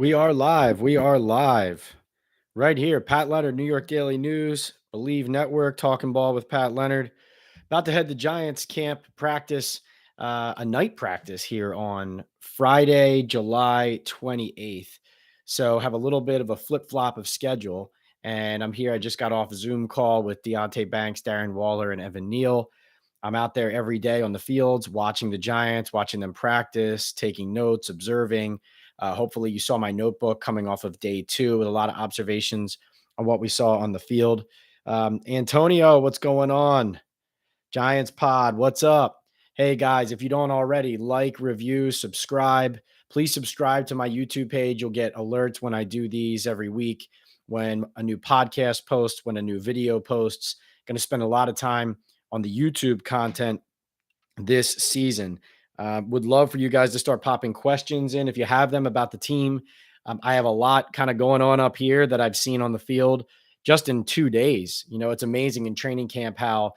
We are live. We are live right here. Pat Leonard, New York Daily News, Believe Network, talking ball with Pat Leonard. About to head to Giants camp practice, a night practice here on Friday, July 28th. So have a little bit of a flip flop of schedule. And I'm here. I just got off a Zoom call with Deontay Banks, Darren Waller, and Evan Neal. I'm out there every day on the fields, watching the Giants, watching them practice, taking notes, observing. Hopefully, you saw my notebook coming off of day two with a lot of observations on what we saw on the field. Antonio, what's going on? Giants Pod, what's up? Hey guys, if you don't already, like, review, subscribe. Please subscribe to my YouTube page. You'll get alerts when I do these every week, when a new podcast posts, when a new video posts. Going to spend a lot of time on the YouTube content this season. Would love for you guys to start popping questions in if you have them about the team. I have a lot kind of going on up here that I've seen on the field just in 2 days. It's amazing in training camp how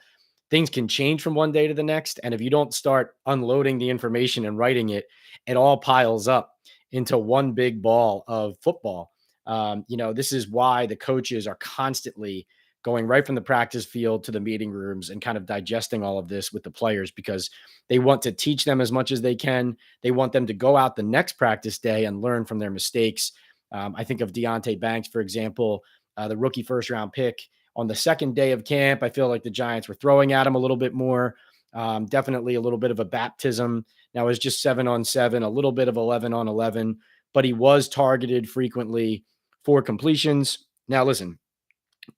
things can change from one day to the next. And if you don't start unloading the information and writing it, it all piles up into one big ball of football. This is why the coaches are constantly going right from the practice field to the meeting rooms and kind of digesting all of this with the players because they want to teach them as much as they can. They want them to go out the next practice day and learn from their mistakes. I think of Deontay Banks, for example, the rookie first round pick. On the second day of camp, I feel like the Giants were throwing at him a little bit more. Definitely a little bit of a baptism. Now it's just 7-on-7, a little bit of 11-on-11, but he was targeted frequently for completions. Now, listen,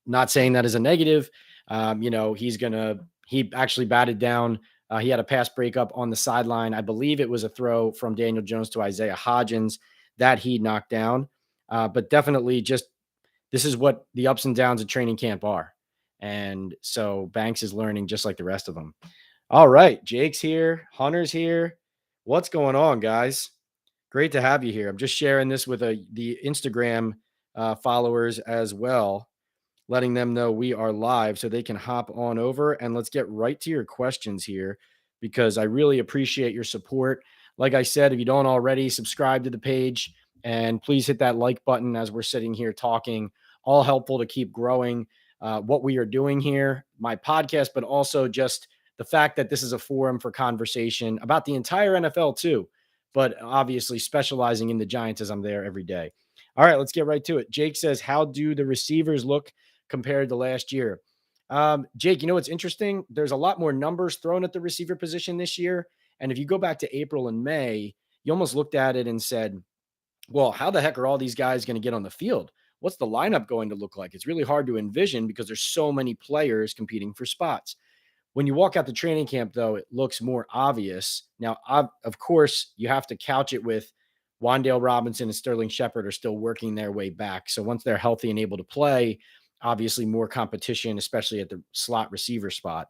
not saying that as a negative. He actually batted down. He had a pass breakup on the sideline. I believe it was a throw from Daniel Jones to Isaiah Hodgins that he knocked down. But definitely this is what the ups and downs of training camp are. And so Banks is learning just like the rest of them. All right. Jake's here. Hunter's here. What's going on, guys? Great to have you here. I'm just sharing this with the Instagram followers as well, letting them know we are live so they can hop on over, and let's get right to your questions here because I really appreciate your support. Like I said, if you don't already, subscribe to the page and please hit that like button as we're sitting here talking. All helpful to keep growing what we are doing here, my podcast, but also just the fact that this is a forum for conversation about the entire NFL too, but obviously specializing in the Giants as I'm there every day. All right, let's get right to it. Jake says, how do the receivers look compared to last year? Jake, what's interesting? There's a lot more numbers thrown at the receiver position this year. And if you go back to April and May, you almost looked at it and said, well, how the heck are all these guys going to get on the field? What's the lineup going to look like? It's really hard to envision because there's so many players competing for spots. When you walk out the training camp, though, it looks more obvious. Now, of course, you have to couch it with Wan'Dale Robinson and Sterling Shepard are still working their way back. So once they're healthy and able to play, obviously more competition, especially at the slot receiver spot.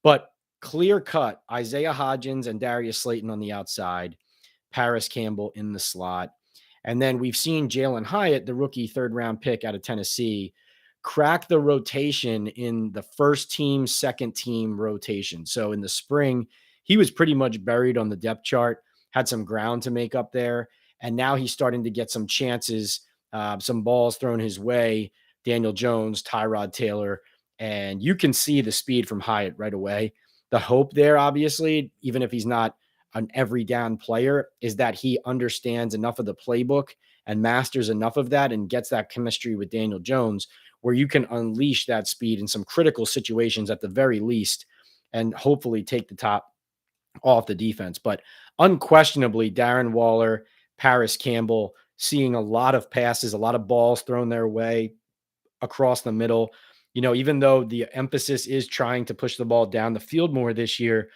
But clear cut, Isaiah Hodgins and Darius Slayton on the outside, Paris Campbell in the slot. And then we've seen Jalen Hyatt, the rookie third-round pick out of Tennessee, crack the rotation in the first team, second team rotation. So in the spring, he was pretty much buried on the depth chart, had some ground to make up there. And now he's starting to get some chances, some balls thrown his way. Daniel Jones, Tyrod Taylor, and you can see the speed from Hyatt right away. The hope there, obviously, even if he's not an every down player, is that he understands enough of the playbook and masters enough of that and gets that chemistry with Daniel Jones where you can unleash that speed in some critical situations at the very least and hopefully take the top off the defense. But unquestionably, Darren Waller, Paris Campbell, seeing a lot of passes, a lot of balls thrown their way across the middle. Even though the emphasis is trying to push the ball down the field more this year,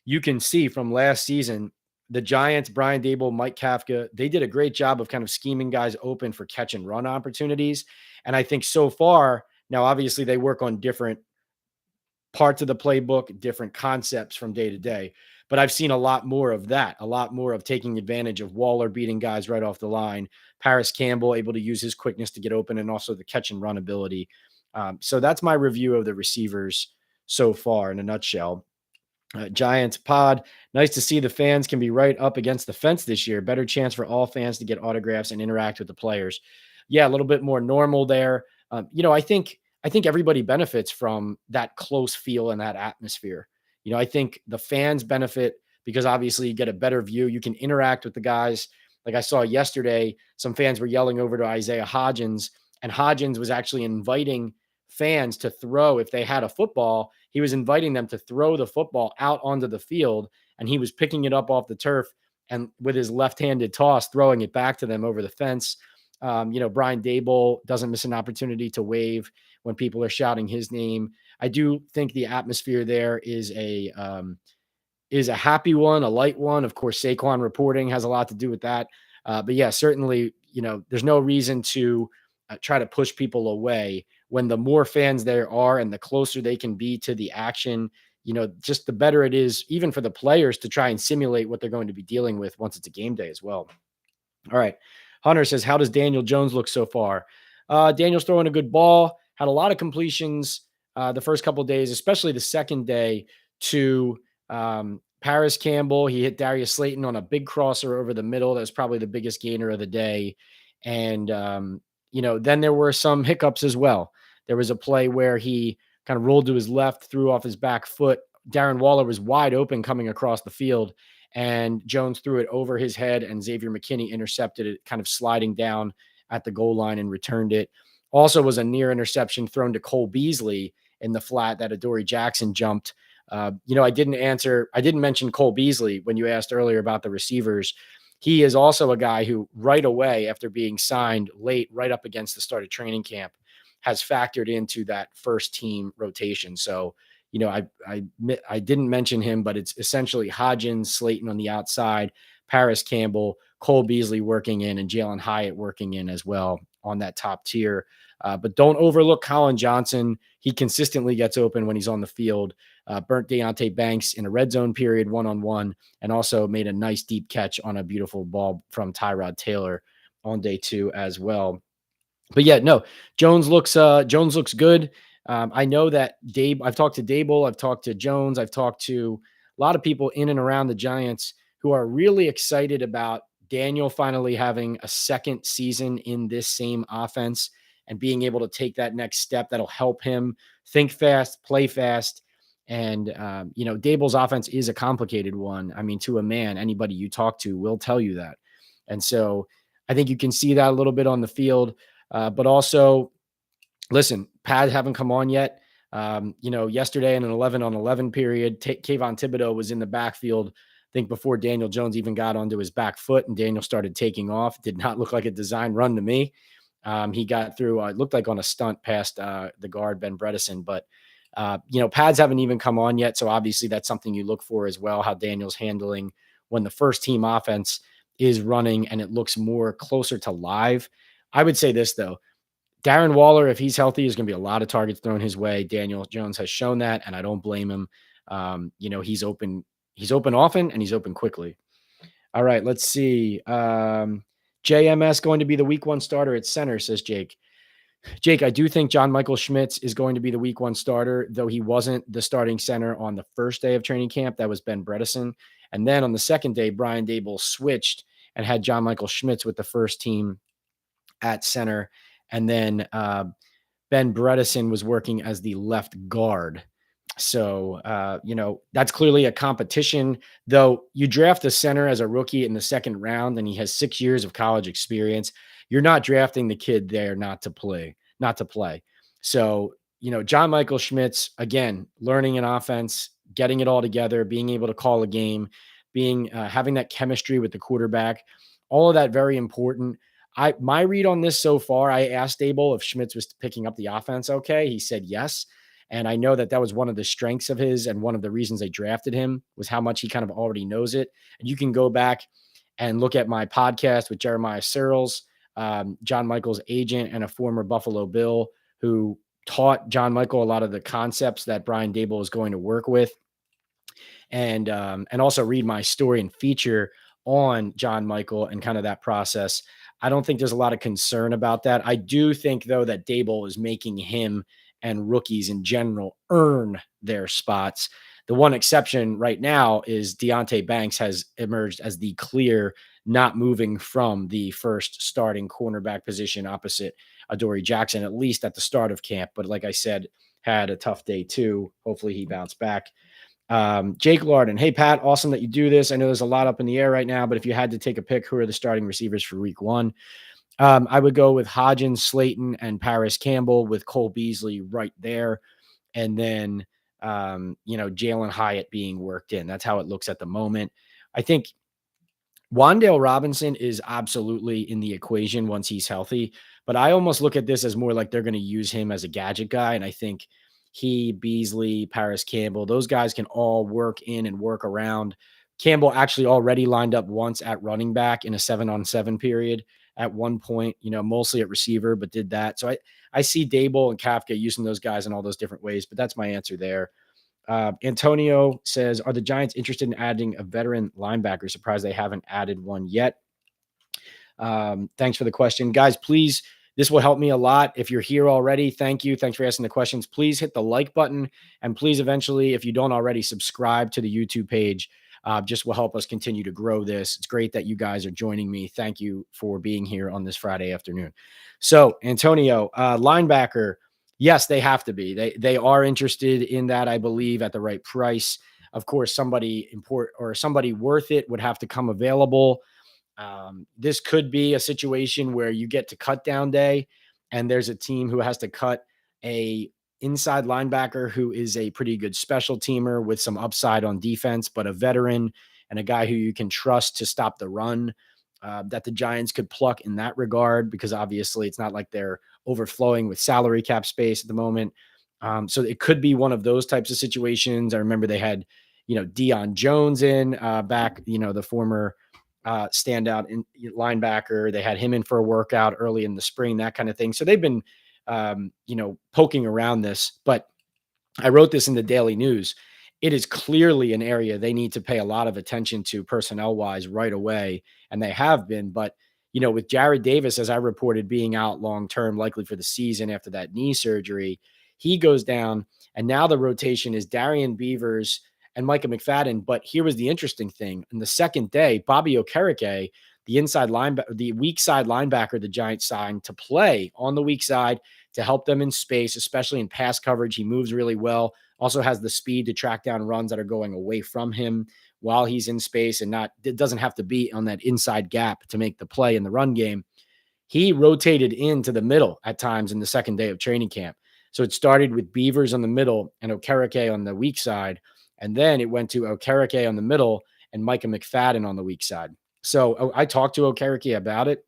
you can see from last season, the Giants, Brian Dable, Mike Kafka, they did a great job of kind of scheming guys open for catch and run opportunities. And I think so far, now obviously they work on different parts of the playbook, different concepts from day to day. But I've seen a lot more of that, a lot more of taking advantage of Waller beating guys right off the line, Paris Campbell able to use his quickness to get open, and also the catch and run ability. So that's my review of the receivers so far in a nutshell. Giants pod. Nice to see the fans can be right up against the fence this year. Better chance for all fans to get autographs and interact with the players. Yeah, a little bit more normal there. I think everybody benefits from that close feel and that atmosphere. I think the fans benefit because obviously you get a better view. You can interact with the guys. Like I saw yesterday, some fans were yelling over to Isaiah Hodgins, and Hodgins was actually inviting fans to throw if they had a football. He was inviting them to throw the football out onto the field, and he was picking it up off the turf and with his left-handed toss, throwing it back to them over the fence. Brian Dable doesn't miss an opportunity to wave when people are shouting his name. I do think the atmosphere there is a happy one, a light one. Of course, Saquon reporting has a lot to do with that. But yeah, certainly, there's no reason to try to push people away when the more fans there are and the closer they can be to the action. Just the better it is, even for the players, to try and simulate what they're going to be dealing with once it's a game day as well. All right. Hunter says, how does Daniel Jones look so far? Daniel's throwing a good ball, had a lot of completions the first couple of days, especially the second day to Paris Campbell. He hit Darius Slayton on a big crosser over the middle. That was probably the biggest gainer of the day. And, then there were some hiccups as well. There was a play where he kind of rolled to his left, threw off his back foot. Darren Waller was wide open coming across the field, and Jones threw it over his head, and Xavier McKinney intercepted it, kind of sliding down at the goal line and returned it. Also was a near interception thrown to Cole Beasley in the flat that Adoree Jackson jumped. I didn't mention Cole Beasley when you asked earlier about the receivers. He is also a guy who right away, after being signed late, right up against the start of training camp, has factored into that first team rotation. So, I didn't mention him, but it's essentially Hodgins, Slayton on the outside, Paris Campbell, Cole Beasley working in, and Jalen Hyatt working in as well on that top tier. But don't overlook Colin Johnson. He consistently gets open when he's on the field. Burnt Deontay Banks in a red zone period one-on-one, and also made a nice deep catch on a beautiful ball from Tyrod Taylor on day 2 as well. But yeah, no, Jones looks good. I know that I've talked to Dable, I've talked to Jones, I've talked to a lot of people in and around the Giants who are really excited about Daniel finally having a second season in this same offense and being able to take that next step that'll help him think fast, play fast. And, Dable's offense is a complicated one. I mean, to a man, anybody you talk to will tell you that. And so I think you can see that a little bit on the field. But also, listen, pads haven't come on yet. Yesterday in an 11-on-11 period, Kayvon Thibodeau was in the backfield, I think before Daniel Jones even got onto his back foot, and Daniel started taking off. Did not look like a design run to me. He got through, it looked like on a stunt past the guard, Ben Bredesen. But, pads haven't even come on yet. So obviously that's something you look for as well, how Daniel's handling when the first team offense is running and it looks more closer to live. I would say this, though. Darren Waller, if he's healthy, is going to be a lot of targets thrown his way. Daniel Jones has shown that, and I don't blame him. He's open. He's open often, and he's open quickly. All right, let's see. JMS going to be the week 1 starter at center, says Jake. Jake, I do think John Michael Schmitz is going to be the week 1 starter, though he wasn't the starting center on the first day of training camp. That was Ben Bredesen. And then on the second day, Brian Dable switched and had John Michael Schmitz with the first team at center. And then Ben Bredesen was working as the left guard. So, that's clearly a competition, though. You draft a center as a rookie in the second round and he has 6 years of college experience. You're not drafting the kid there not to play. So, John Michael Schmitz, again, learning an offense, getting it all together, being able to call a game, having that chemistry with the quarterback, all of that very important. My read on this so far, I asked Dable if Schmitz was picking up the offense okay. He said yes. And I know that was one of the strengths of his, and one of the reasons they drafted him was how much he kind of already knows it. And you can go back and look at my podcast with Jeremiah Searles, John Michael's agent and a former Buffalo Bill, who taught John Michael a lot of the concepts that Brian Dable is going to work with. And also read my story and feature on John Michael and kind of that process. I don't think there's a lot of concern about that. I do think, though, that Dable is making him and rookies in general earn their spots. The one exception right now is Deonte Banks has emerged as the clear not moving from the first starting cornerback position opposite Adoree Jackson, at least at the start of camp. But like I said, had a tough day too. Hopefully he bounced back. Jake Larden, hey Pat, awesome that you do this. I know there's a lot up in the air right now, but if you had to take a pick, who are the starting receivers for week one? I would go with Hodgins, Slayton, and Paris Campbell with Cole Beasley right there. And then, Jalen Hyatt being worked in. That's how it looks at the moment. I think Wan'Dale Robinson is absolutely in the equation once he's healthy, but I almost look at this as more like they're going to use him as a gadget guy. And I think he, Beasley, Paris Campbell, those guys can all work in and work around. Campbell actually already lined up once at running back in a 7-on-7 period at one point, mostly at receiver, but did that. So I see Dable and Kafka using those guys in all those different ways, but that's my answer there. Antonio says, are the Giants interested in adding a veteran linebacker? Surprised they haven't added one yet. Thanks for the question. Guys, please, this will help me a lot. If you're here already, thank you. Thanks for asking the questions. Please hit the like button. And please, eventually, if you don't already, subscribe to the YouTube page. Just will help us continue to grow this. It's great that you guys are joining me. Thank you for being here on this Friday afternoon. So, Antonio, linebacker, yes, they have to be. They are interested in that, I believe, at the right price. Of course, somebody somebody worth it would have to come available. This could be a situation where you get to cut down day and there's a team who has to cut a inside linebacker who is a pretty good special teamer with some upside on defense, but a veteran and a guy who you can trust to stop the run, that the Giants could pluck in that regard, because obviously it's not like they're overflowing with salary cap space at the moment. So it could be one of those types of situations. I remember they had, Deion Jones in back, the former standout in linebacker. They had him in for a workout early in the spring, that kind of thing. So they've been, poking around this, but I wrote this in the Daily News. It is clearly an area they need to pay a lot of attention to personnel wise right away. And they have been, but with Jared Davis, as I reported, being out long-term, likely for the season after that knee surgery, he goes down. And now the rotation is Darian Beavers and Micah McFadden. But here was the interesting thing. In the second day, Bobby Okereke, the weak side linebacker the Giants signed to play on the weak side to help them in space, especially in pass coverage. He moves really well, also has the speed to track down runs that are going away from him while he's in space, and it doesn't have to be on that inside gap to make the play in the run game. He rotated into the middle at times in the second day of training camp. So it started with Beavers on the middle and Okereke on the weak side. And then it went to Okereke on the middle and Micah McFadden on the weak side. So I talked to Okereke about it.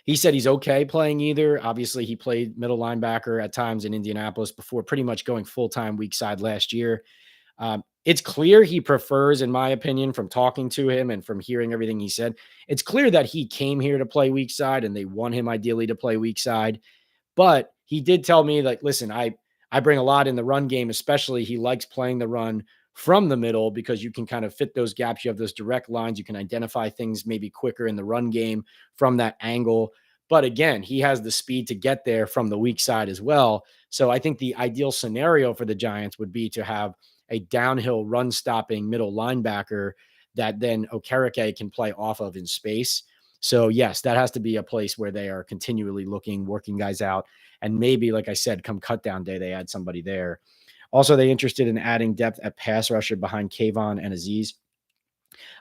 He said he's okay playing either. Obviously, he played middle linebacker at times in Indianapolis before pretty much going full-time weak side last year. It's clear he prefers, in my opinion, from talking to him and from hearing everything he said, it's clear that he came here to play weak side and they want him ideally to play weak side. But he did tell me, like, listen, I bring a lot in the run game, especially he likes playing the run from the middle because you can kind of fit those gaps. You have those direct lines. You can identify things maybe quicker in the run game from that angle. But again, he has the speed to get there from the weak side as well. So I think the ideal scenario for the Giants would be to have a downhill run stopping middle linebacker that then Okereke can play off of in space. So yes, that has to be a place where they are continually looking, working guys out. And maybe, like I said, come cut down day, they add somebody there. Also, they interested in adding depth at pass rusher behind Kayvon and Aziz.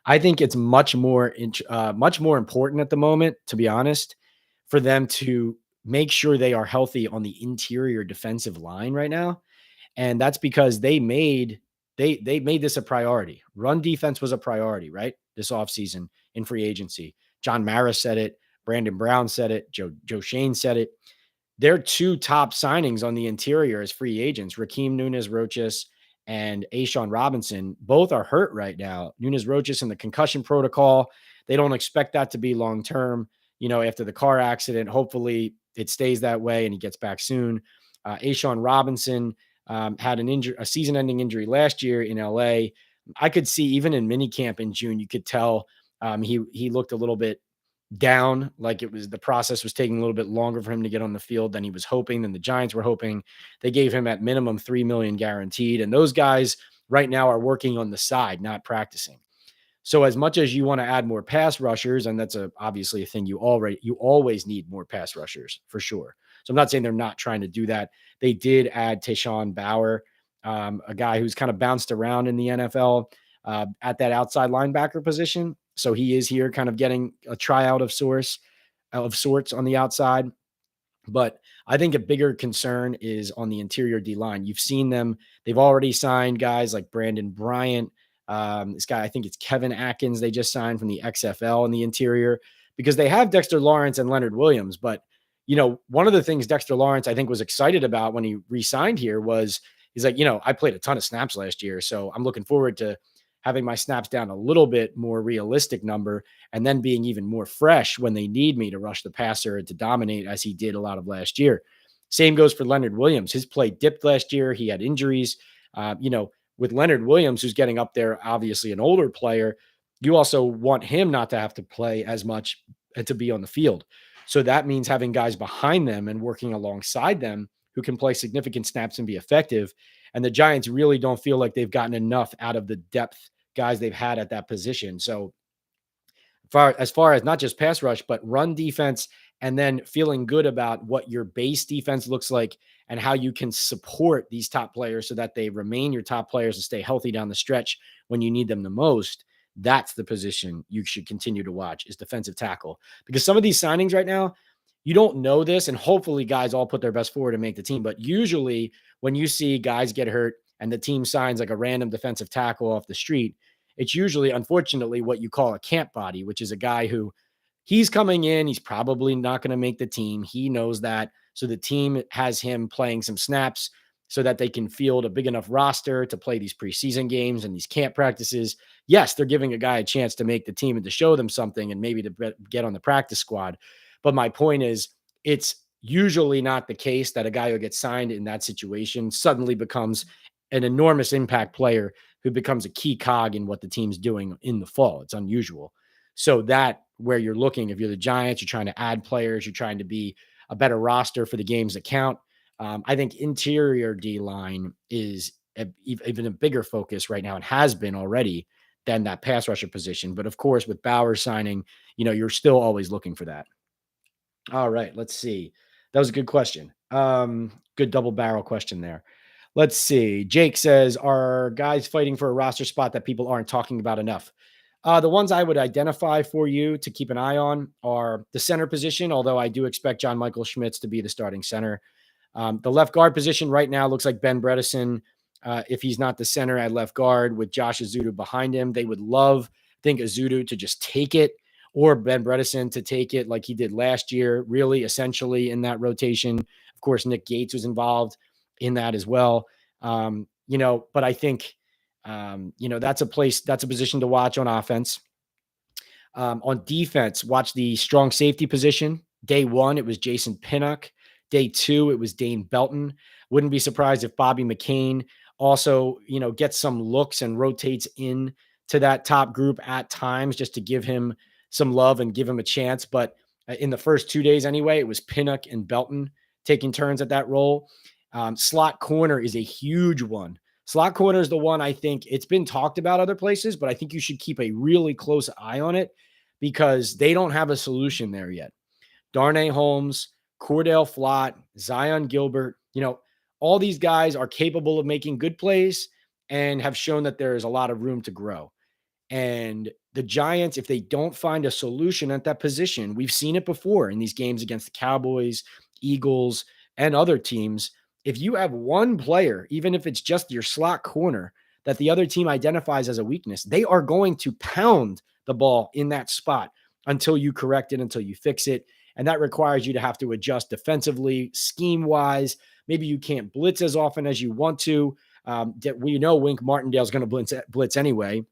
I think it's much more important at the moment, to be honest, for them to make sure they are healthy on the interior defensive line right now. And that's because they made this a priority. Run defense was a priority, right? This offseason in free agency. John Maris said it. Brandon Brown said it. Joe Shane said it. Their two top signings on the interior as free agents, Rakeem Nunez-Roches and A'Shawn Robinson, both are hurt right now. Nunez-Roches in the concussion protocol. They don't expect that to be long-term, after the car accident. Hopefully it stays that way and he gets back soon. A'Shawn Robinson had a season-ending injury last year in LA. I could see even in minicamp in June, you could tell he looked a little bit down. Like the process was taking a little bit longer for him to get on the field than he was hoping, than the Giants were hoping. They gave him at minimum $3 million guaranteed. And those guys right now are working on the side, not practicing. So as much as you want to add more pass rushers, and that's obviously a thing you always need more pass rushers for sure. So I'm not saying they're not trying to do that. They did add Tayshaun Bauer, a guy who's kind of bounced around in the NFL at that outside linebacker position. So he is here kind of getting a tryout of sorts on the outside. But I think a bigger concern is on the interior D line. You've seen them. They've already signed guys like Brandon Bryant. This guy, I think it's Kevin Atkins, they just signed from the XFL in the interior because they have Dexter Lawrence and Leonard Williams. But, one of the things Dexter Lawrence, I think, was excited about when he re-signed here was he's like, I played a ton of snaps last year. So I'm looking forward to having my snaps down a little bit more realistic number and then being even more fresh when they need me to rush the passer and to dominate as he did a lot of last year. Same goes for Leonard Williams. His play dipped last year. He had injuries. With Leonard Williams, who's getting up there, obviously an older player, you also want him not to have to play as much and to be on the field. So that means having guys behind them and working alongside them who can play significant snaps and be effective. And the Giants really don't feel like they've gotten enough out of the depth guys they've had at that position. So as far as not just pass rush, but run defense, and then feeling good about what your base defense looks like and how you can support these top players so that they remain your top players and stay healthy down the stretch when you need them the most. That's the position you should continue to watch is defensive tackle, because some of these signings right now, you don't know this, and hopefully guys all put their best forward to make the team. But usually when you see guys get hurt and the team signs like a random defensive tackle off the street, it's usually, unfortunately, what you call a camp body, which is a guy who he's coming in. He's probably not going to make the team. He knows that. So the team has him playing some snaps so that they can field a big enough roster to play these preseason games and these camp practices. Yes, they're giving a guy a chance to make the team and to show them something and maybe to get on the practice squad. But my point is, it's usually not the case that a guy who gets signed in that situation suddenly becomes an enormous impact player who becomes a key cog in what the team's doing in the fall. It's unusual. So that where you're looking, if you're the Giants, you're trying to add players, you're trying to be a better roster for the games that count. I think interior D-line is even a bigger focus right now and has been already than that pass rusher position. But of course, with Bauer signing, you're still always looking for that. All right, let's see. That was a good question. Good double barrel question there. Let's see. Jake says, are guys fighting for a roster spot that people aren't talking about enough? The ones I would identify for you to keep an eye on are the center position, although I do expect John Michael Schmitz to be the starting center. The left guard position right now looks like Ben Bredesen. If he's not the center at left guard with Josh Azudu behind him, they would love, I think, Azudu to just take it, or Ben Bredesen to take it like he did last year, really essentially in that rotation. Of course, Nick Gates was involved in that as well. But I think, that's a position to watch on offense. On defense, watch the strong safety position. Day one, it was Jason Pinnock. Day two, it was Dane Belton. Wouldn't be surprised if Bobby McCain also, gets some looks and rotates in to that top group at times just to give him some love and give him a chance. But in the first 2 days anyway, it was Pinnock and Belton taking turns at that role. Slot corner is a huge one. Slot corner is the one I think it's been talked about other places, but I think you should keep a really close eye on it because they don't have a solution there yet. Darnay Holmes, Cordell Flott, Zion Gilbert, all these guys are capable of making good plays and have shown that there is a lot of room to grow. And the Giants, if they don't find a solution at that position, we've seen it before in these games against the Cowboys, Eagles, and other teams. If you have one player, even if it's just your slot corner, that the other team identifies as a weakness, they are going to pound the ball in that spot until you correct it, until you fix it. And that requires you to have to adjust defensively, scheme-wise. Maybe you can't blitz as often as you want to. We know Wink Martindale is going to blitz anyway.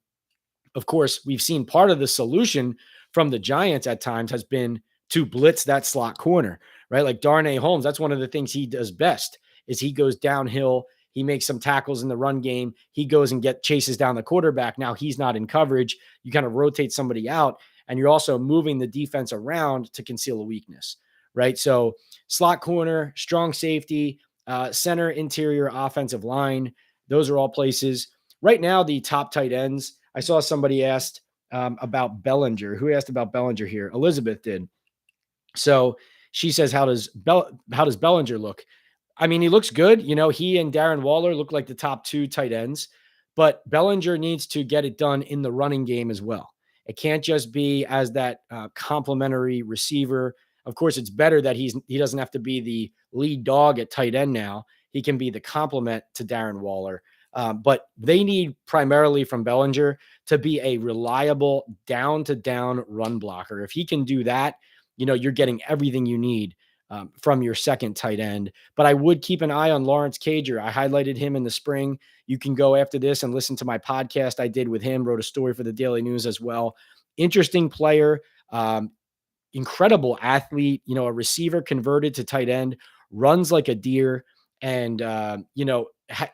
Of course, we've seen part of the solution from the Giants at times has been to blitz that slot corner, right? Like Darnay Holmes, that's one of the things he does best is he goes downhill. He makes some tackles in the run game. He goes and chases down the quarterback. Now he's not in coverage. You kind of rotate somebody out. and you're also moving the defense around to conceal a weakness, right? So slot corner, strong safety, center, interior, offensive line, those are all places. Right now, the top tight ends, I saw somebody asked about Bellinger. Who asked about Bellinger here? Elizabeth did. So she says, how does Bellinger look? I mean, he looks good. You know, he and Darren Waller look like the top two tight ends, but Bellinger needs to get it done in the running game as well. It can't just be as that complementary receiver. Of course, it's better that he doesn't have to be the lead dog at tight end now. He can be the complement to Darren Waller. But they need primarily from Bellinger to be a reliable down to down run blocker. If he can do that, you know, you're getting everything you need from your second tight end. But I would keep an eye on Lawrence Cager. I highlighted him in the spring. You can go after this and listen to my podcast I did with him, wrote a story for the Daily News as well. Interesting player, incredible athlete, you know, a receiver converted to tight end, runs like a deer, and, you know,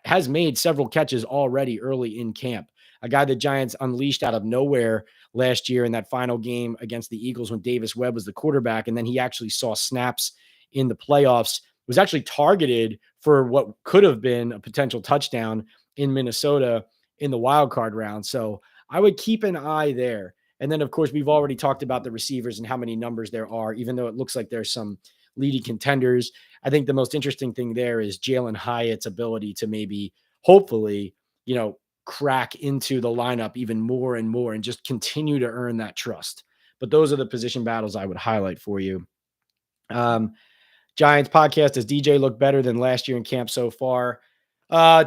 has made several catches already early in camp. A guy the Giants unleashed out of nowhere last year in that final game against the Eagles when Davis Webb was the quarterback. And then he actually saw snaps in the playoffs, was actually targeted for what could have been a potential touchdown in Minnesota in the wild card round. So I would keep an eye there. And then, of course, we've already talked about the receivers and how many numbers there are, even though it looks like there's some leading contenders. I think the most interesting thing there is Jalen Hyatt's ability to maybe, hopefully, you know, crack into the lineup even more and more and just continue to earn that trust. But those are the position battles I would highlight for you. Giants podcast, does DJ look better than last year in camp so far?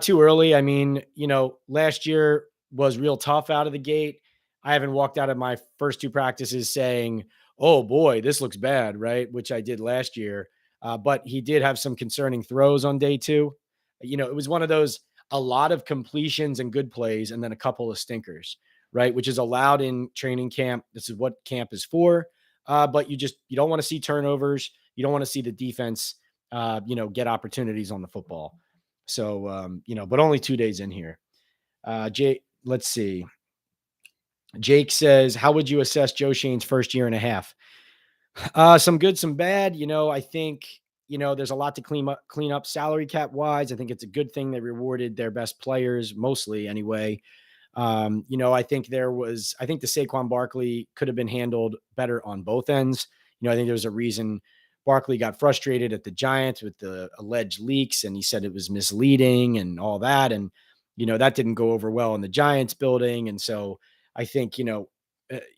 Too early. I mean, you know, last year was real tough out of the gate. I haven't walked out of my first two practices saying, oh boy, this looks bad, right? Which I did last year. But he did have some concerning throws on day two. You know, it was one of those, a lot of completions and good plays, and then a couple of stinkers, right? Which is allowed in training camp. This is what camp is for. But you don't want to see turnovers. You don't want to see the defense, you know, get opportunities on the football. So, you know, but only 2 days in here. Let's see. Jake says, how would you assess Joe Shane's first year and a half? Some good, some bad. You know, I think, you know, there's a lot to clean up salary cap wise. I think it's a good thing they rewarded their best players, mostly anyway. You know, I think the Saquon Barkley could have been handled better on both ends. You know, I think there's a reason Barkley got frustrated at the Giants with the alleged leaks, and he said it was misleading and all that. And, you know, that didn't go over well in the Giants building. And so I think, you know,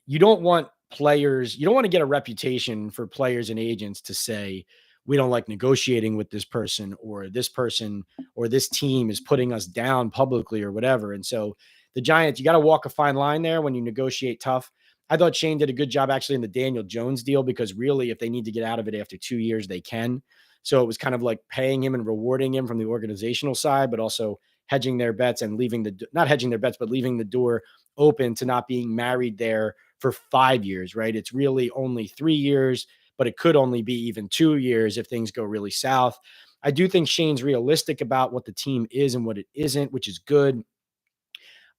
you don't want to get a reputation for players and agents to say, we don't like negotiating with this person or this team is putting us down publicly or whatever. And so the Giants, you got to walk a fine line there when you negotiate tough. I thought Shane did a good job actually in the Daniel Jones deal, because really, if they need to get out of it after 2 years, they can. So it was kind of like paying him and rewarding him from the organizational side, but also hedging their bets and not hedging their bets, but leaving the door open to not being married there for 5 years, right? It's really only 3 years, but it could only be even 2 years if things go really south. I do think Shane's realistic about what the team is and what it isn't, which is good.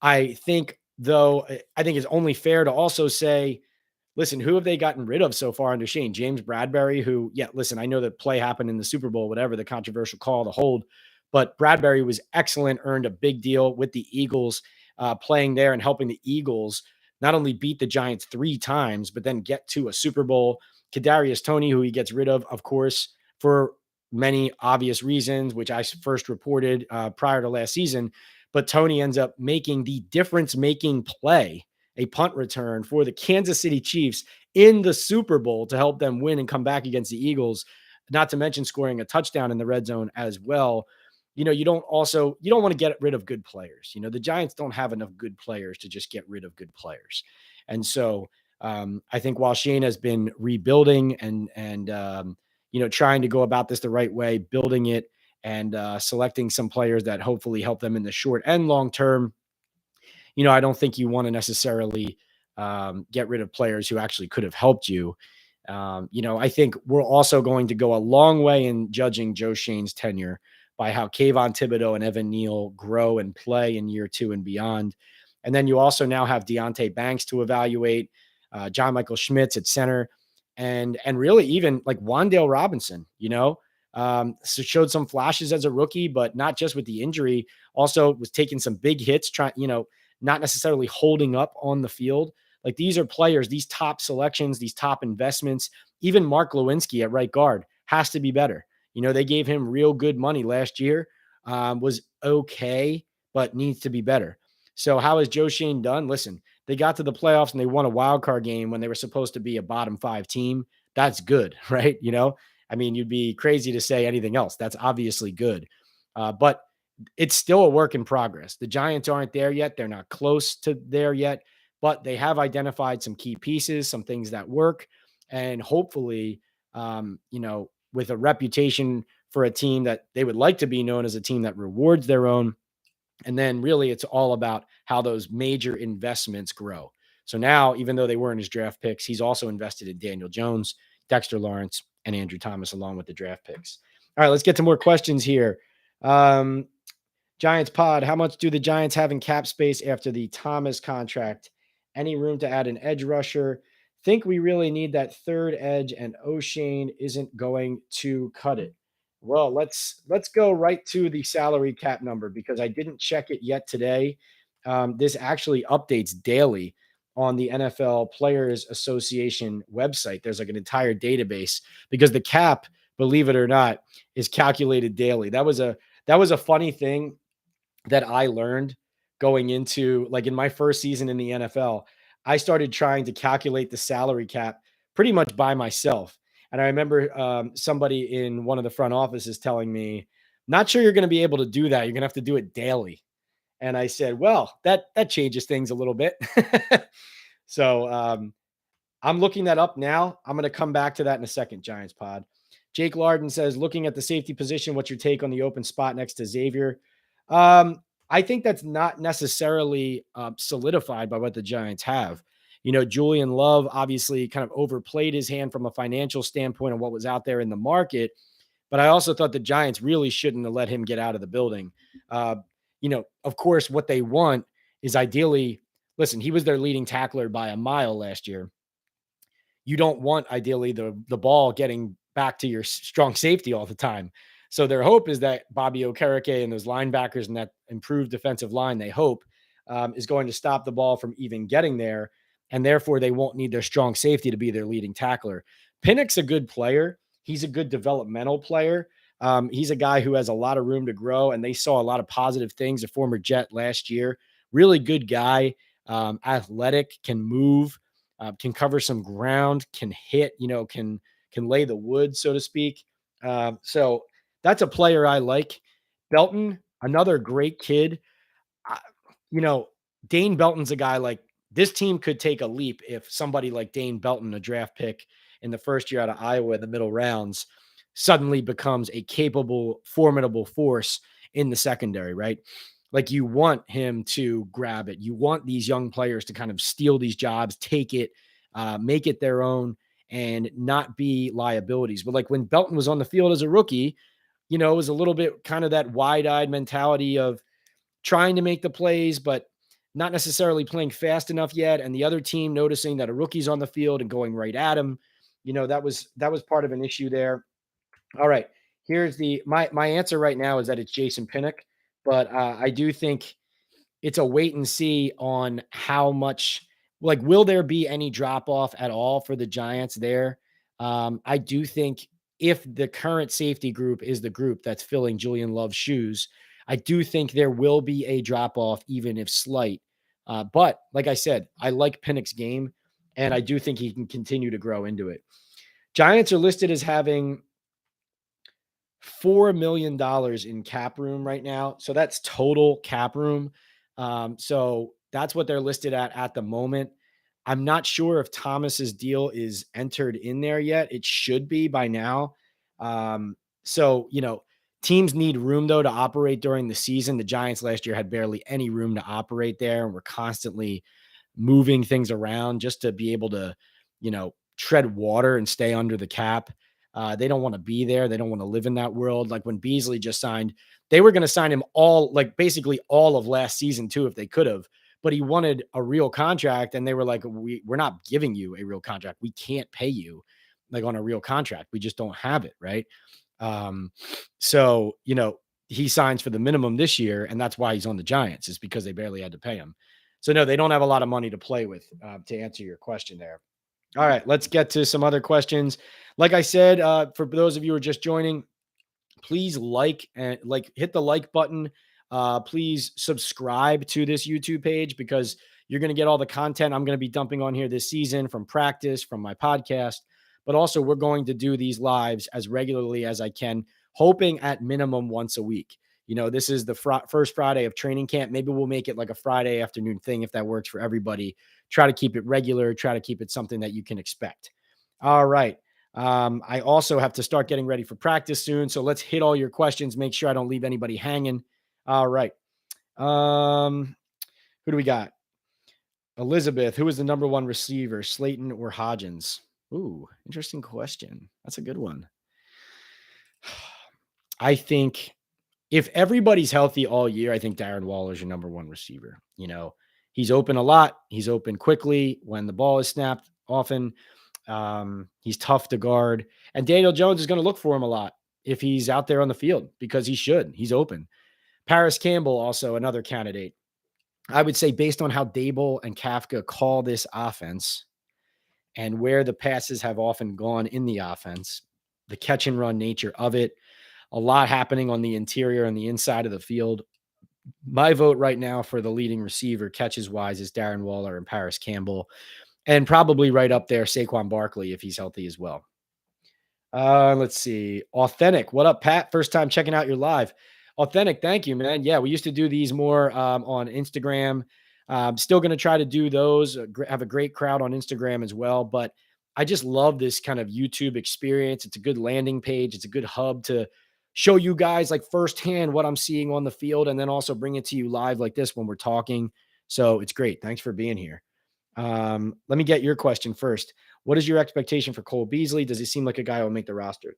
I think, though, I think it's only fair to also say, listen, who have they gotten rid of so far under Shane? James Bradbury, who, yeah, listen, I know that play happened in the Super Bowl, whatever, the controversial call, the hold, but Bradbury was excellent, earned a big deal with the Eagles, playing there and helping the Eagles not only beat the Giants 3 times, but then get to a Super Bowl. Kadarius Toney, who he gets rid of course, for many obvious reasons, which I first reported prior to last season. But Toney ends up making the difference-making play, a punt return for the Kansas City Chiefs in the Super Bowl to help them win and come back against the Eagles, not to mention scoring a touchdown in the red zone as well. You know, you don't want to get rid of good players. You know, the Giants don't have enough good players to just get rid of good players. And so I think while Shane has been rebuilding and you know, trying to go about this the right way, building it and selecting some players that hopefully help them in the short and long term, you know, I don't think you want to necessarily get rid of players who actually could have helped you. You know, I think we're also going to go a long way in judging Joe Shane's tenure by how Kayvon Thibodeau and Evan Neal grow and play in year 2 and beyond. And then you also now have Deonte Banks to evaluate. John Michael Schmitz at center, and really even like Wandale Robinson, so showed some flashes as a rookie, but not just with the injury, also was taking some big hits, trying, not necessarily holding up on the field. Like these are players, these top selections, these top investments. Even Mark Lewinsky at right guard has to be better. They gave him real good money last year, was okay, but needs to be better. So how has Joe Shane done? Listen, they got to the playoffs and they won a wild card game when they were supposed to be a bottom 5 team. That's good, right? I mean, you'd be crazy to say anything else. That's obviously good. But it's still a work in progress. The Giants aren't there yet. They're not close to there yet, but they have identified some key pieces, some things that work. And hopefully, with a reputation for a team that they would like to be known as a team that rewards their own. And then really it's all about how those major investments grow. So now, even though they weren't his draft picks, he's also invested in Daniel Jones, Dexter Lawrence, and Andrew Thomas, along with the draft picks. All right, let's get to more questions here. Giants pod, how much do the Giants have in cap space after the Thomas contract? Any room to add an edge rusher? Think we really need that third edge, and O'Shane isn't going to cut it. Well, let's go right to the salary cap number because I didn't check it yet today. This actually updates daily on the NFL Players Association website. There's like an entire database because the cap, believe it or not, is calculated daily. That was a funny thing that I learned going into like in my first season in the NFL. I started trying to calculate the salary cap pretty much by myself. And I remember somebody in one of the front offices telling me, not sure you're going to be able to do that. You're going to have to do it daily. And I said, well, that changes things a little bit. So I'm looking that up now. I'm going to come back to that in a second, Giants pod. Jake Larden says, looking at the safety position, what's your take on the open spot next to Xavier? I think that's not necessarily solidified by what the Giants have. Julian Love obviously kind of overplayed his hand from a financial standpoint of what was out there in the market. But I also thought the Giants really shouldn't have let him get out of the building. Of course, what they want is ideally, listen, he was their leading tackler by a mile last year. You don't want ideally the ball getting back to your strong safety all the time. So their hope is that Bobby Okereke and those linebackers and that improved defensive line, they hope, is going to stop the ball from even getting there. And therefore, they won't need their strong safety to be their leading tackler. Pinnock's a good player. He's a good developmental player. He's a guy who has a lot of room to grow, and they saw a lot of positive things. A former Jet last year. Really good guy, athletic, can move, can cover some ground, can hit, can lay the wood, so to speak. So that's a player I like. Belton, another great kid. I, Dane Belton's a guy like this team could take a leap if somebody like Dane Belton, a draft pick in the first year out of Iowa in the middle rounds, suddenly becomes a capable, formidable force in the secondary, right? Like you want him to grab it. You want these young players to kind of steal these jobs, take it, make it their own, and not be liabilities. But like when Belton was on the field as a rookie, it was a little bit kind of that wide-eyed mentality of trying to make the plays, but not necessarily playing fast enough yet. And the other team noticing that a rookie's on the field and going right at him. That was part of an issue there. All right. Here's my answer right now is that it's Jason Pinnock, but I do think it's a wait and see on how much, like, will there be any drop off at all for the Giants there? I do think if the current safety group is the group that's filling Julian Love's shoes, I do think there will be a drop off, even if slight. But like I said, I like Pinnock's game, and I do think he can continue to grow into it. Giants are listed as having $4 million in cap room right now. So that's total cap room. So that's what they're listed at the moment. I'm not sure if Thomas's deal is entered in there yet. It should be by now. So, teams need room though to operate during the season. The Giants last year had barely any room to operate there, and we're constantly moving things around just to be able to, tread water and stay under the cap. They don't want to be there. They don't want to live in that world. Like when Beasley just signed, they were going to sign him basically all of last season too, if they could have. but he wanted a real contract. And they were like, we're not giving you a real contract. We can't pay you like on a real contract. We just don't have it. Right. Um, so, he signs for the minimum this year, and that's why he's on the Giants, is because they barely had to pay him. So, no, they don't have a lot of money to play with, to answer your question there. All right, let's get to some other questions. Like I said, for those of you who are just joining, please hit the like button. Please subscribe to this YouTube page, because you're going to get all the content I'm going to be dumping on here this season, from practice, from my podcast, but also we're going to do these lives as regularly as I can, hoping at minimum once a week. This is the first Friday of training camp. Maybe we'll make it like a Friday afternoon thing if that works for everybody. Try to keep it regular, try to keep it something that you can expect. All right. I also have to start getting ready for practice soon. So let's hit all your questions. Make sure I don't leave anybody hanging. All right. Who do we got? Elizabeth, who is the number one receiver, Slayton or Hodgins? Ooh, interesting question. That's a good one. I think if everybody's healthy all year, I think Darren Waller is your number one receiver. He's open a lot. He's open quickly when the ball is snapped often. He's tough to guard. And Daniel Jones is going to look for him a lot if he's out there on the field, because he should. He's open. Paris Campbell, also another candidate. I would say, based on how Dable and Kafka call this offense and where the passes have often gone in the offense, the catch and run nature of it, a lot happening on the interior and the inside of the field. My vote right now for the leading receiver catches wise is Darren Waller and Paris Campbell, and probably right up there, Saquon Barkley, if he's healthy as well. Let's see. Authentic. What up, Pat? First time checking out your live. Authentic. Thank you, man. Yeah, we used to do these more on Instagram. Still going to try to do those. Have a great crowd on Instagram as well. But I just love this kind of YouTube experience. It's a good landing page. It's a good hub to show you guys like firsthand what I'm seeing on the field, and then also bring it to you live like this when we're talking. So it's great. Thanks for being here. Let me get your question first. What is your expectation for Cole Beasley? Does he seem like a guy who will make the roster?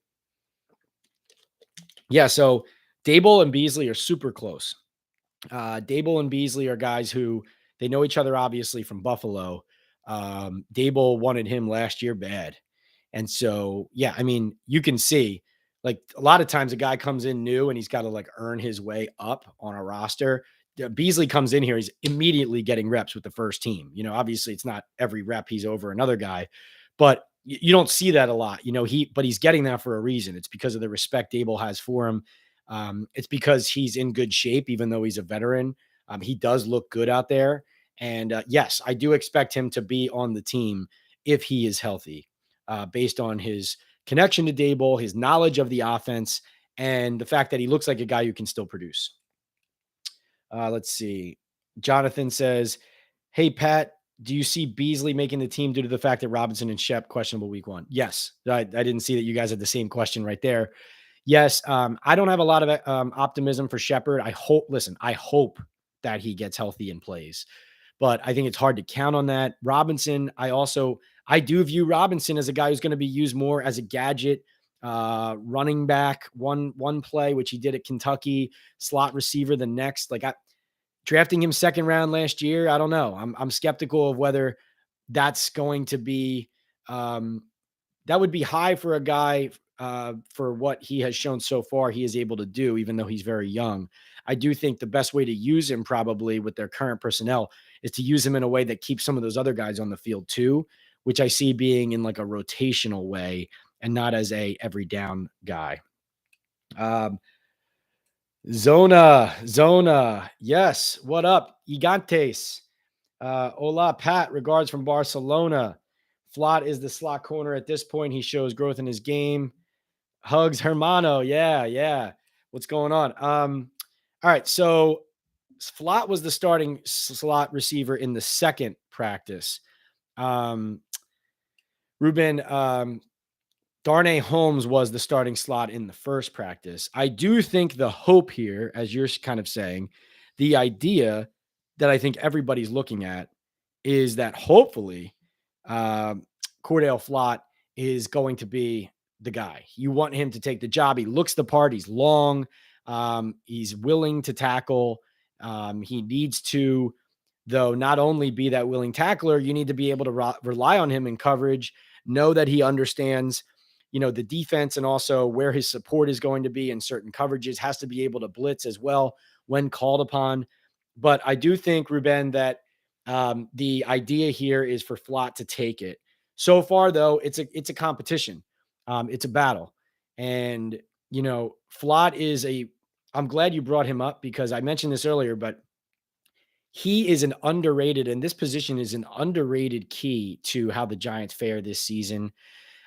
Yeah, so Dable and Beasley are super close. Dable and Beasley are guys who they know each other, obviously, from Buffalo. Dable wanted him last year bad. And so, yeah, I mean, you can see like a lot of times a guy comes in new and he's got to like earn his way up on a roster. Beasley comes in here, he's immediately getting reps with the first team. Obviously it's not every rep he's over another guy, but you don't see that a lot. But he's getting that for a reason. It's because of the respect Dable has for him. It's because he's in good shape, even though he's a veteran. He does look good out there. And yes, I do expect him to be on the team if he is healthy, based on his connection to Dable, his knowledge of the offense, and the fact that he looks like a guy who can still produce. Let's see. Jonathan says, hey, Pat, do you see Beasley making the team due to the fact that Robinson and Shep questionable week one? Yes. I didn't see that you guys had the same question right there. Yes. I don't have a lot of optimism for Shepard. I hope that he gets healthy and plays, but I think it's hard to count on that. Robinson, I do view Robinson as a guy who's going to be used more as a gadget, running back one play, which he did at Kentucky, slot receiver the next. Drafting him second round last year, I don't know. I'm skeptical of whether that's going to be that would be high for a guy for what he has shown so far he is able to do, even though he's very young. I do think the best way to use him, probably with their current personnel, is to use him in a way that keeps some of those other guys on the field too, which I see being in like a rotational way and not as a every down guy. Zona. Yes. What up? Gigantes. Hola, Pat. Regards from Barcelona. Flott is the slot corner at this point. He shows growth in his game. Hugs Hermano. Yeah. What's going on? All right. So Flott was the starting slot receiver in the second practice. Ruben, Darnay Holmes was the starting slot in the first practice. I do think the hope here, as you're kind of saying, the idea that I think everybody's looking at is that hopefully Cordell Flott is going to be the guy. You want him to take the job. He looks the part. He's long. He's willing to tackle. He needs to though, not only be that willing tackler, you need to be able to rely on him in coverage, know that he understands, the defense and also where his support is going to be in certain coverages, has to be able to blitz as well when called upon. But I do think, Ruben, that the idea here is for Flott to take it. So far, though, it's a competition. It's a battle. And, Flott is I'm glad you brought him up because I mentioned this earlier, but he is an underrated, and this position is an underrated key to how the Giants fare this season.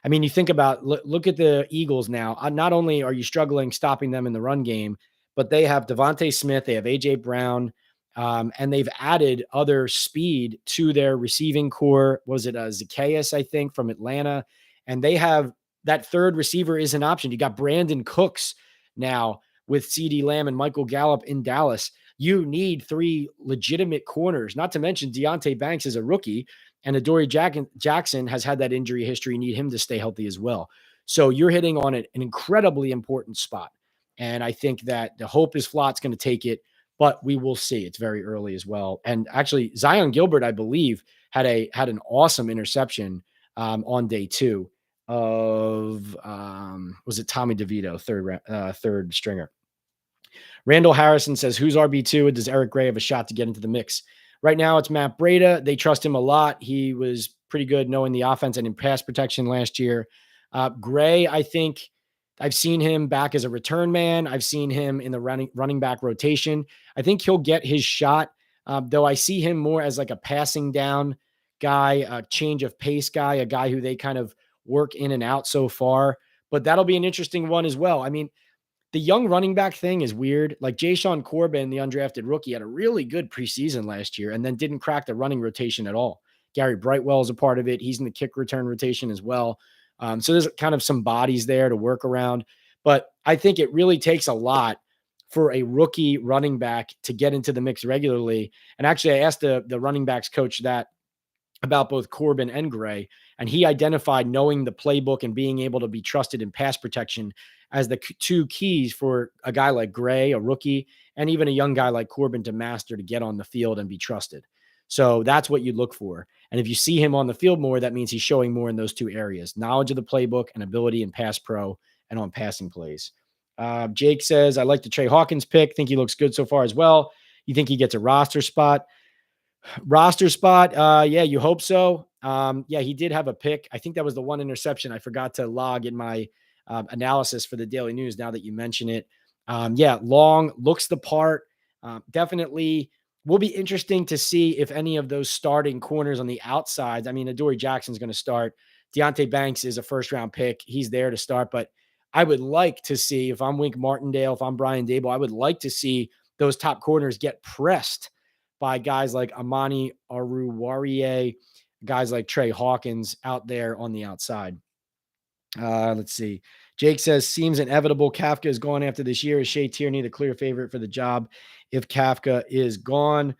I mean, you think about look at the Eagles now. Not only are you struggling stopping them in the run game, but they have Devontae Smith, they have AJ Brown, and they've added other speed to their receiving core. Was it Zacchaeus, I think, from Atlanta? And they have that third receiver is an option. You got Brandon Cooks now with CeeDee Lamb and Michael Gallup in Dallas. You need three legitimate corners, not to mention Deonte Banks is a rookie. And Adoree Jackson has had that injury history. You need him to stay healthy as well. So you're hitting on an incredibly important spot. And I think that the hope is Flott's going to take it, but we will see. It's very early as well. And actually, Zion Gilbert, I believe, had an awesome interception on day 2 of was it Tommy DeVito, third stringer. Randall Harrison says, who's RB2 and does Eric Gray have a shot to get into the mix? Right now, it's Matt Breida. They trust him a lot. He was pretty good knowing the offense and in pass protection last year. Gray, I think I've seen him back as a return man. I've seen him in the running back rotation. I think he'll get his shot, though I see him more as like a passing down guy, a change of pace guy, a guy who they kind of work in and out so far. But that'll be an interesting one as well. I mean, the young running back thing is weird. Like Jashaun Corbin, the undrafted rookie, had a really good preseason last year and then didn't crack the running rotation at all. Gary Brightwell is a part of it. He's in the kick return rotation as well. So there's kind of some bodies there to work around. But I think it really takes a lot for a rookie running back to get into the mix regularly. And actually, I asked the running backs coach that about both Corbin and Gray, and he identified knowing the playbook and being able to be trusted in pass protection as the two keys for a guy like Gray, a rookie, and even a young guy like Corbin to master to get on the field and be trusted. So that's what you look for. And if you see him on the field more, that means he's showing more in those two areas, knowledge of the playbook and ability in pass pro and on passing plays. Jake says, I like the Trey Hawkins pick. Think he looks good so far as well. You think he gets a roster spot? Yeah, you hope so. Yeah, he did have a pick. I think that was the one interception I forgot to log in my analysis for the Daily News now that you mention it. Yeah, long, looks the part. Definitely will be interesting to see if any of those starting corners on the outside. I mean, Adoree Jackson's going to start. Deonte Banks is a first-round pick. He's there to start. But I would like to see, if I'm Wink Martindale, if I'm Brian Daboll, I would like to see those top corners get pressed by guys like Amani Aruwariye, guys like Trey Hawkins out there on the outside. Let's see. Jake says, seems inevitable Kafka is gone after this year. Is Shea Tierney the clear favorite for the job if Kafka is gone?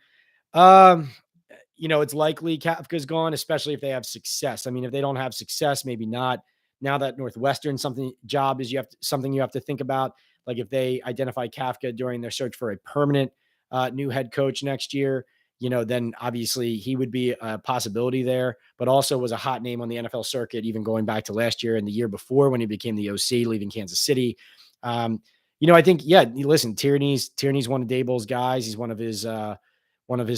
It's likely Kafka's gone, especially if they have success. I mean, if they don't have success, maybe not. Now that Northwestern job is something you have to think about. Like if they identify Kafka during their search for a permanent new head coach next year, then obviously he would be a possibility there, but also was a hot name on the NFL circuit, even going back to last year and the year before when he became the OC, leaving Kansas City. I think, yeah, listen, Tierney's one of Daboll's guys. He's one of his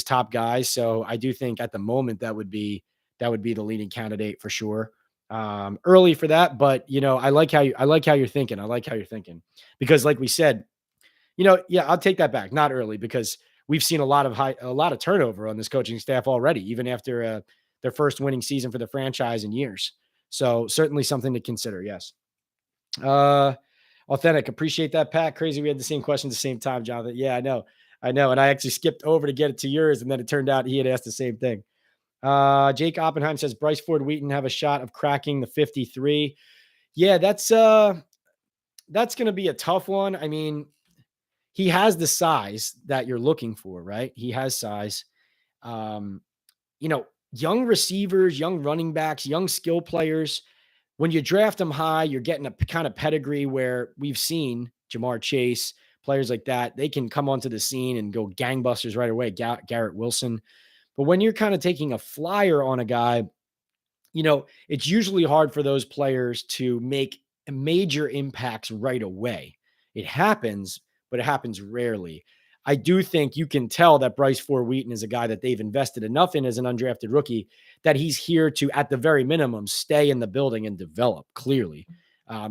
top guys. So I do think at the moment that would be the leading candidate for sure. Early for that, but I like how you're thinking. I like how you're thinking because like we said, yeah, I'll take that back. Not early because we've seen a lot of turnover on this coaching staff already, even after their first winning season for the franchise in years. So certainly something to consider. Yes. Authentic. Appreciate that, Pat. Crazy. We had the same question at the same time, Jonathan. Yeah, I know. And I actually skipped over to get it to yours. And then it turned out he had asked the same thing. Jake Oppenheim says Bryce Ford Wheaton have a shot of cracking the 53. Yeah, that's going to be a tough one. I mean, he has the size that you're looking for, right? He has size. Young receivers, young running backs, young skill players. When you draft them high, you're getting a kind of pedigree where we've seen Jamar Chase, players like that. They can come onto the scene and go gangbusters right away. Garrett Wilson. But when you're kind of taking a flyer on a guy, it's usually hard for those players to make major impacts right away. It happens, but it happens rarely. I do think you can tell that Bryce Ford Wheaton is a guy that they've invested enough in as an undrafted rookie that he's here to, at the very minimum, stay in the building and develop clearly.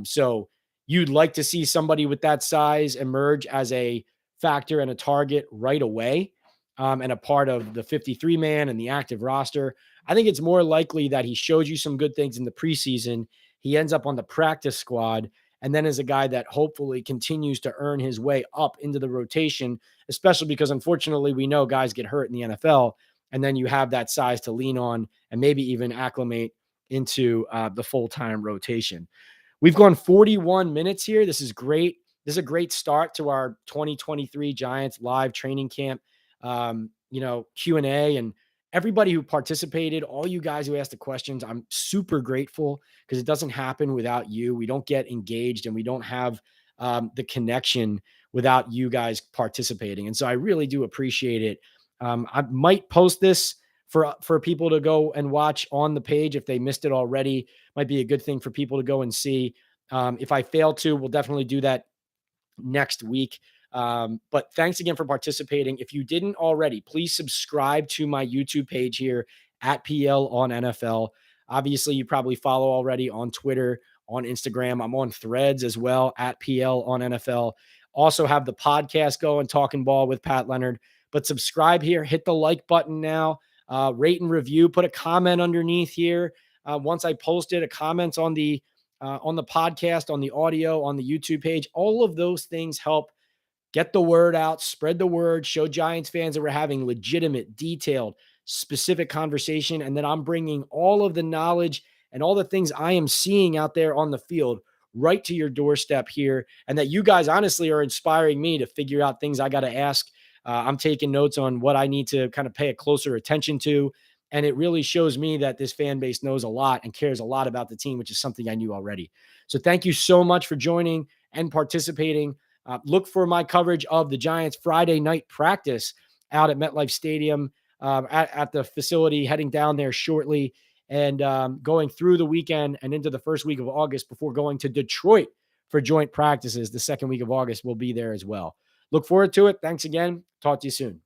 So you'd like to see somebody with that size emerge as a factor and a target right away, and a part of the 53 man and the active roster. I think it's more likely that he shows you some good things in the preseason. He ends up on the practice squad and then is a guy that hopefully continues to earn his way up into the rotation, especially because unfortunately we know guys get hurt in the NFL. And then you have that size to lean on and maybe even acclimate into the full-time rotation. We've gone 41 minutes here. This is great. This is a great start to our 2023 Giants live training camp, Q&A, and everybody who participated, all you guys who asked the questions. I'm super grateful because it doesn't happen without you. We don't get engaged and we don't have the connection without you guys participating. And so I really do appreciate it. I might post this for people to go and watch on the page if they missed it already. Might be a good thing for people to go and see. If I fail to, we'll definitely do that next week. But thanks again for participating. If you didn't already, please subscribe to my YouTube page here at PL on NFL. Obviously, you probably follow already on Twitter, on Instagram. I'm on Threads as well at PL on NFL. Also have the podcast going, Talking Ball with Pat Leonard. But subscribe here, hit the like button now, rate and review, put a comment underneath here. Once I posted a comment on the podcast, on the audio, on the YouTube page, all of those things help get the word out, spread the word, show Giants fans that we're having legitimate, detailed, specific conversation. And then I'm bringing all of the knowledge and all the things I am seeing out there on the field right to your doorstep here. And that you guys honestly are inspiring me to figure out things I got to ask. I'm taking notes on what I need to kind of pay a closer attention to. And it really shows me that this fan base knows a lot and cares a lot about the team, which is something I knew already. So thank you so much for joining and participating. Look for my coverage of the Giants Friday night practice out at MetLife Stadium, at the facility, heading down there shortly, and going through the weekend and into the first week of August before going to Detroit for joint practices. The second week of August, we'll be there as well. Look forward to it. Thanks again. Talk to you soon.